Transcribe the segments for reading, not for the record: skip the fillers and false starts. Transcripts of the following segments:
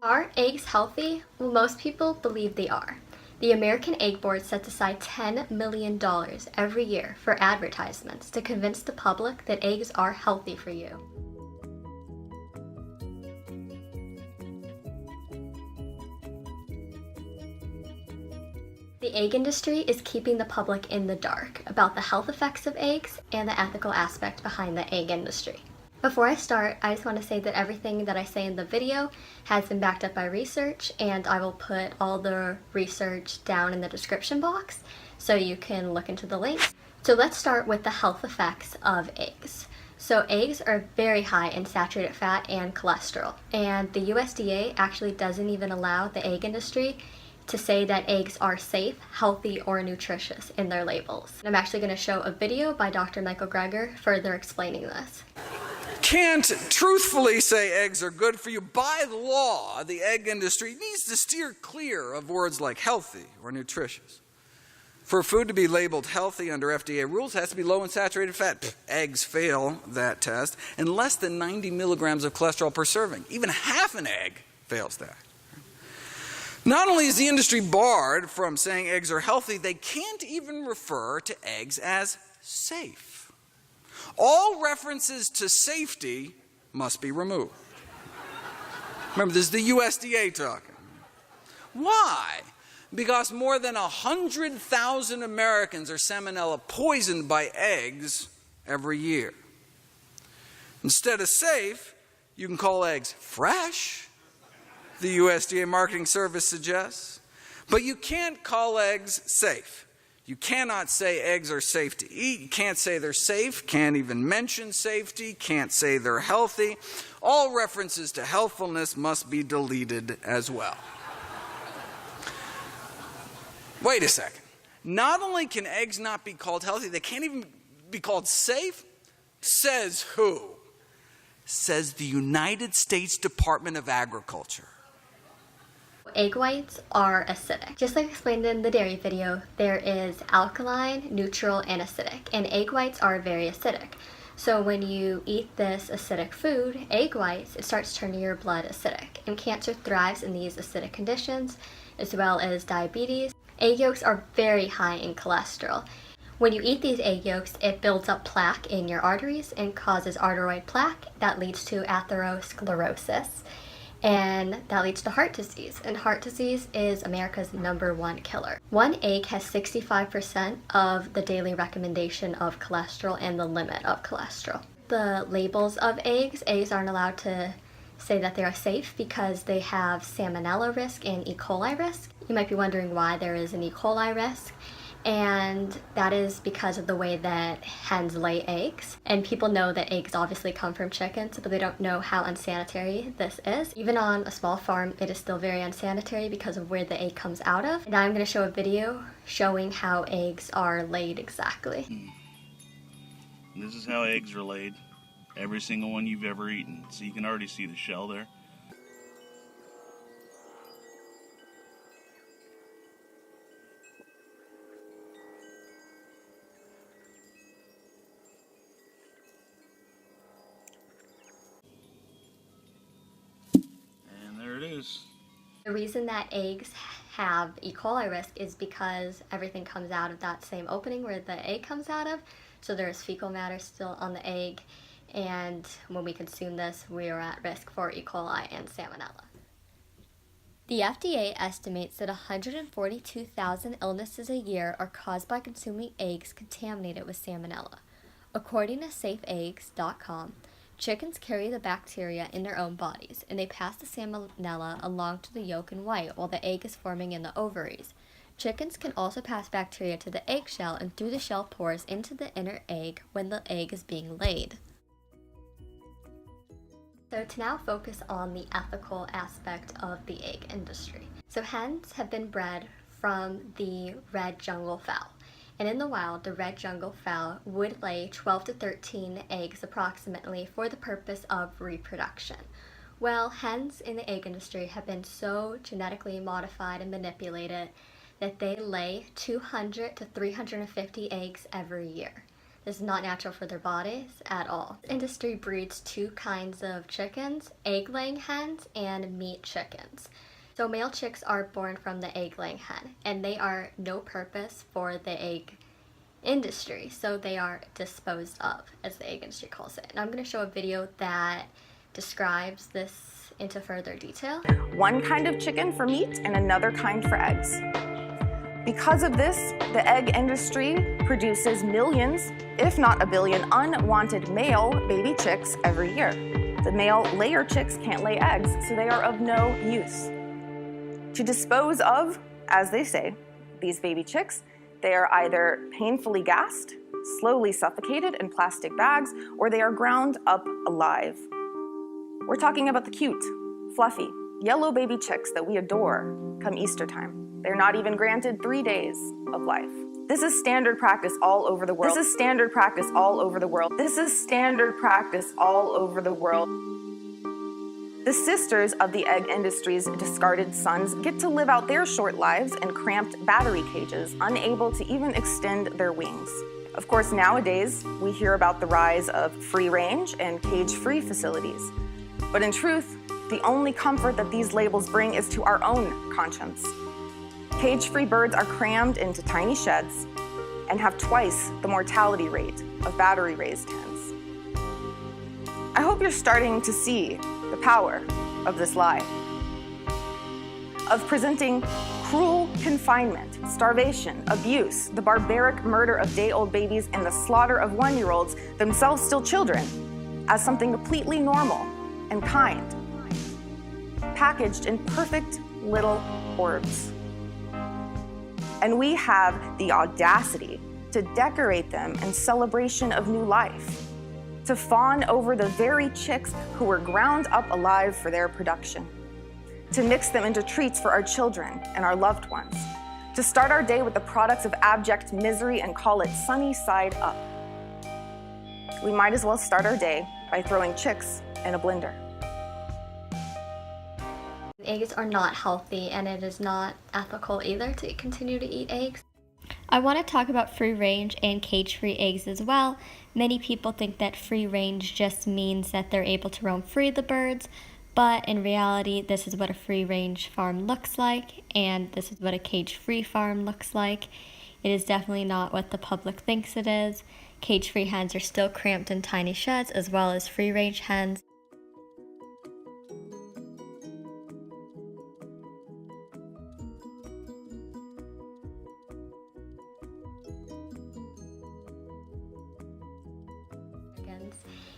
Are eggs healthy? Well, most people believe they are. The American Egg Board sets aside $10 million every year for advertisements to convince the public that eggs are healthy for you. The egg industry is keeping the public in the dark about the health effects of eggs and the ethical aspect behind the egg industry. Before I start, I just want to say that everything that I say in the video has been backed up by research, and I will put all the research down in the description box so you can look into the links. So let's start with the health effects of eggs. So eggs are very high in saturated fat and cholesterol, and the USDA actually doesn't even allow the egg industry to say that eggs are safe, healthy, or nutritious in their labels. I'm actually going to show a video by Dr. Michael Greger further explaining this. Can't truthfully say eggs are good for you. By law, the egg industry needs to steer clear of words like healthy or nutritious. For food to be labeled healthy under FDA rules, it has to be low in saturated fat. Eggs fail that test, and less than 90 milligrams of cholesterol per serving. Even half an egg fails that. Not only is the industry barred from saying eggs are healthy, they can't even refer to eggs as safe. All references to safety must be removed. Remember, this is the USDA talking. Why? Because more than 100,000 Americans are salmonella poisoned by eggs every year. Instead of safe, you can call eggs fresh, the USDA marketing service suggests, but you can't call eggs safe. You cannot say eggs are safe to eat. You can't say they're safe, can't even mention safety, can't say they're healthy. All references to healthfulness must be deleted as well. Wait a second. Not only can eggs not be called healthy, they can't even be called safe? Says who? Says the United States Department of Agriculture. Egg whites are acidic. Just like explained in the dairy video, there is alkaline, neutral, and acidic, and egg whites are very acidic. So when you eat this acidic food, egg whites, it starts turning your blood acidic, and cancer thrives in these acidic conditions, as well as diabetes. Egg yolks are very high in cholesterol. When you eat these egg yolks, it builds up plaque in your arteries and causes arterioid plaque that leads to atherosclerosis. And that leads to heart disease, and heart disease is America's #1 killer. One egg has 65% of the daily recommendation of cholesterol and the limit of cholesterol. The labels of eggs aren't allowed to say that they are safe because they have salmonella risk and E. coli risk. You might be wondering why there is an E. coli risk. And that is because of the way that hens lay eggs. And people know that eggs obviously come from chickens, but they don't know how unsanitary this is. Even on a small farm, it is still very unsanitary because of where the egg comes out of. And now I'm going to show a video showing how eggs are laid exactly. This is how eggs are laid. Every single one you've ever eaten. So you can already see the shell there. The reason that eggs have E. coli risk is because everything comes out of that same opening where the egg comes out of, so there's fecal matter still on the egg, and when we consume this, we are at risk for E. coli and salmonella. The FDA estimates that 142,000 illnesses a year are caused by consuming eggs contaminated with salmonella. According to safeeggs.com, chickens carry the bacteria in their own bodies, and they pass the salmonella along to the yolk and white while the egg is forming in the ovaries. Chickens can also pass bacteria to the eggshell and through the shell pores into the inner egg when the egg is being laid. So to now focus on the ethical aspect of the egg industry. So hens have been bred from the red jungle fowl. And in the wild, the red jungle fowl would lay 12 to 13 eggs approximately for the purpose of reproduction. Well, hens in the egg industry have been so genetically modified and manipulated that they lay 200 to 350 eggs every year. This is not natural for their bodies at all. The industry breeds two kinds of chickens, egg-laying hens and meat chickens. So male chicks are born from the egg-laying hen, and they are no purpose for the egg industry, so they are disposed of, as the egg industry calls it. And I'm going to show a video that describes this into further detail. One kind of chicken for meat and another kind for eggs. Because of this, the egg industry produces millions, if not a billion, unwanted male baby chicks every year. The male layer chicks can't lay eggs, so they are of no use. To dispose of, as they say, these baby chicks, they are either painfully gassed, slowly suffocated in plastic bags, or they are ground up alive. We're talking about the cute, fluffy, yellow baby chicks that we adore come Easter time. They're not even granted 3 days of life. This is standard practice all over the world. This is standard practice all over the world. This is standard practice all over the world. The sisters of the egg industry's discarded sons get to live out their short lives in cramped battery cages, unable to even extend their wings. Of course, nowadays, we hear about the rise of free-range and cage-free facilities. But in truth, the only comfort that these labels bring is to our own conscience. Cage-free birds are crammed into tiny sheds and have twice the mortality rate of battery-raised hens. I hope you're starting to see the power of this lie, of presenting cruel confinement, starvation, abuse, the barbaric murder of day-old babies, and the slaughter of one-year-olds, themselves still children, as something completely normal and kind, packaged in perfect little orbs. And we have the audacity to decorate them in celebration of new life, to fawn over the very chicks who were ground up alive for their production, to mix them into treats for our children and our loved ones, to start our day with the products of abject misery and call it sunny side up. We might as well start our day by throwing chicks in a blender. Eggs are not healthy, and it is not ethical either to continue to eat eggs. I want to talk about free range and cage-free eggs as well. Many people think that free range just means that they're able to roam free, the birds, but in reality, this is what a free range farm looks like, and this is what a cage-free farm looks like. It is definitely not what the public thinks it is. Cage-free hens are still cramped in tiny sheds, as well as free range hens.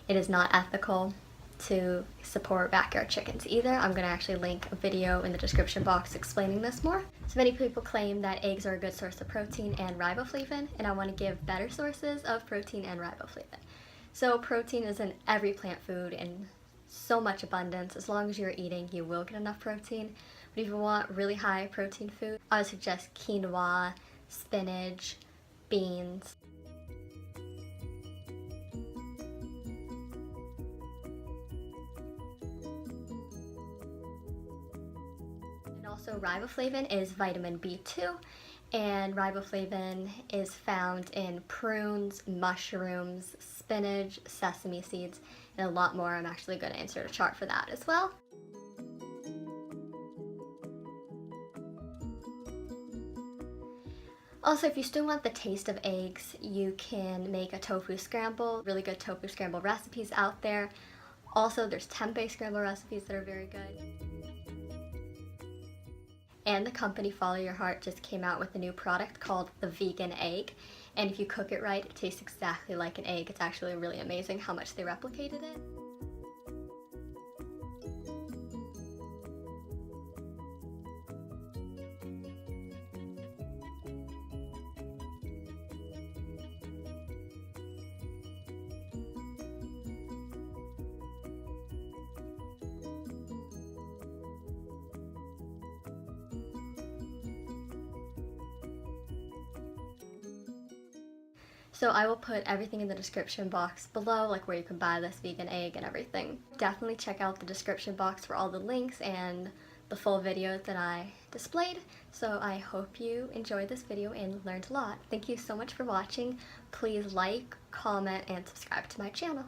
It is not ethical to support backyard chickens either. I'm going to actually link a video in the description box explaining this more. So many people claim that eggs are a good source of protein and riboflavin, and I want to give better sources of protein and riboflavin. So protein is in every plant food in so much abundance. As long as you're eating, you will get enough protein. But if you want really high protein food, I would suggest quinoa, spinach, beans. Also, riboflavin is vitamin B2, and riboflavin is found in prunes, mushrooms, spinach, sesame seeds, and a lot more. I'm actually going to insert a chart for that as well. Also, if you still want the taste of eggs, you can make a tofu scramble. Really good tofu scramble recipes out there. Also, there's tempeh scramble recipes that are very good. And the company Follow Your Heart just came out with a new product called the vegan egg. And if you cook it right, it tastes exactly like an egg. It's actually really amazing how much they replicated it. So I will put everything in the description box below, like where you can buy this vegan egg and everything. Definitely check out the description box for all the links and the full videos that I displayed. So I hope you enjoyed this video and learned a lot. Thank you so much for watching. Please like, comment, and subscribe to my channel.